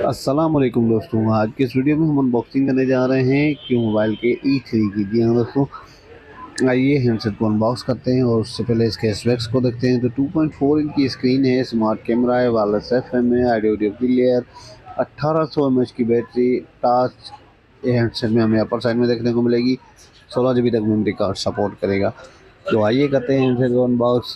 अस्सलाम वालेकुम दोस्तों। आज के इस वीडियो में हम अनबॉक्सिंग करने जा रहे हैं क्यू मोबाइल के E3 की। जी हाँ दोस्तों, आइए हैंडसेट को अनबॉक्स करते हैं और उससे पहले इसके स्पेक्स को देखते हैं। तो 2.4 इंच की स्क्रीन है, स्मार्ट कैमरा है, वायरलेस FM है, ऑडियो क्लियर, 1800 mAh की बैटरी, टच हैंडसेट में हमें अपर साइड में देखने को मिलेगी। 16 GB तक मेमोरी कार्ड सपोर्ट करेगा। तो आइए करते हैं हैंडसेट को अनबॉक्स।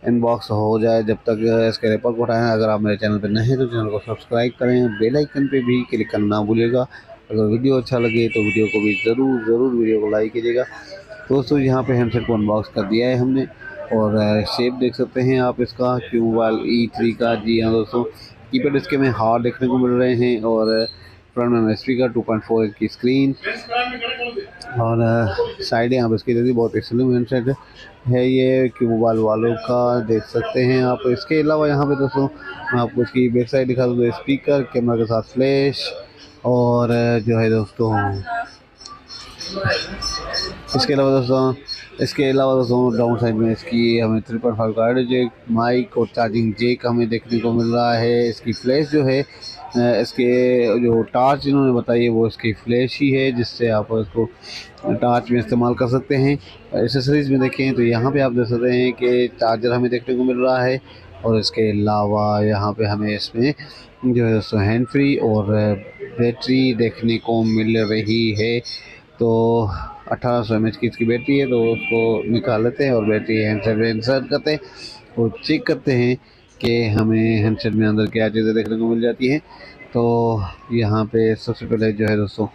इनबॉक्स हो जाए जब तक इसके रैपर को हटाएं। अगर आप मेरे चैनल पर नए हैं तो चैनल को सब्सक्राइब करें, बेल आइकन पे भी क्लिक करना ना भूलिएगा। अगर वीडियो अच्छा लगे तो वीडियो को भी ज़रूर वीडियो को लाइक कीजिएगा। दोस्तों यहाँ पे हैंडसेट को अनबॉक्स कर दिया है हमने और शेप देख सकते हैं आप इसका क्यू मोबाइल E3 का। जी हाँ दोस्तों, कीपैड इसके में हार्ड देखने को मिल रहे हैं और फ्रंट में स्पीकर, 2.4 इंच की स्क्रीन और साइड यहाँ पर इसकी दे दी। बहुत ही स्लिम हैंडसेट है ये क्यू मोबाइल वालों का, देख सकते हैं आप। इसके अलावा यहाँ पे दोस्तों मैं आपको इसकी बैक साइड दिखा दूँ तो स्पीकर, कैमरा के साथ फ्लैश और जो है दोस्तों इसके अलावा दोस्तों डाउन साइड में इसकी हमें 3.5 का ऑडियो जैक, माइक और चार्जिंग जैक हमें देखने को मिल रहा है। इसकी फ्लैश जो है इसके जो टार्च इन्होंने बताई है वो इसकी फ्लैश ही है, जिससे आप इसको टार्च में इस्तेमाल कर सकते हैं। एसेसरीज़ में देखें तो यहाँ पे आप देख सकते हैं कि चार्जर हमें देखने को मिल रहा है और इसके अलावा यहाँ पे हमें इसमें जो है दोस्तों हैंड फ्री और बैटरी देखने को मिल रही है। तो 1800 mAh की इसकी बैटरी है, तो उसको निकाल लेते हैं और बैटरी हैंडसेट में इंसर्ट करते हैं और चेक करते हैं कि हमें हैंडसेट में अंदर क्या चीज़ें देखने को मिल जाती हैं। तो यहाँ पे सबसे पहले जो है दोस्तों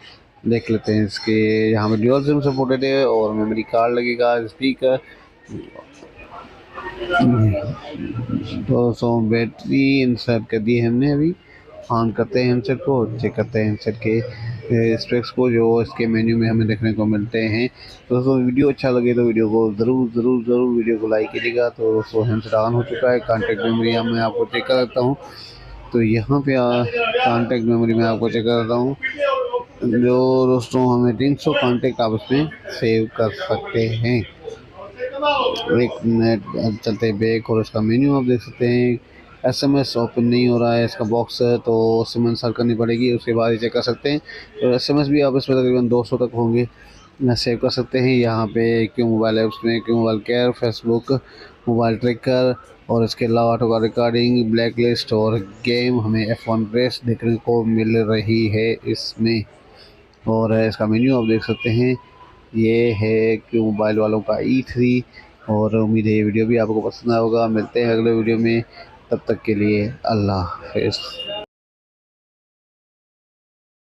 देख लेते हैं इसके, यहाँ पे ड्यूअल सिम सपोर्टेड है और मेमोरी कार्ड लगेगा, स्पीकर। तो बैटरी इंसर्ट कर दी है हमने। अभी ऑन करते हैं हैंडसेट को, चेक करते हैं हैंडसेट के स्पेक्स को जो इसके मेन्यू में हमें देखने को मिलते हैं। तो दोस्तों वीडियो अच्छा लगे तो वीडियो को ज़रूर वीडियो को लाइक कीजिएगा। तो दोस्तों हैंडसेट ऑन हो चुका है। कॉन्टैक्ट मेमोरी मैं आपको चेक कर देता हूँ। तो यहाँ पे कॉन्टैक्ट मेमोरी में आपको चेक कर देता हूँ। जो दोस्तों हमें 300 कॉन्टैक्ट आप इसमें सेव कर सकते हैं। एक मिनट चलते बैक और इसका मेन्यू आप देख सकते हैं। SMS ओपन नहीं हो रहा है इसका बॉक्स है, तो सिम इंस्टॉल करनी पड़ेगी, उसके बाद ही चेक कर सकते हैं। तो SMS भी आप इसमें तकरीबन 200 तक होंगे, सेव कर सकते हैं। यहाँ पे क्यू मोबाइल ऐप्स में Q mobile care, Facebook, mobile tracker और इसके अलावा ऑटो का रिकॉर्डिंग, ब्लैक लिस्ट और गेम हमें F1 रेस देखने को मिल रही है इसमें। और इसका मेन्यू आप देख सकते हैं। ये है क्यू मोबाइल वालों का E3 और उम्मीद है ये वीडियो भी आपको पसंद आया होगा। मिलते हैं अगले वीडियो में, तब तक के लिए अल्लाह हाफ़िज़।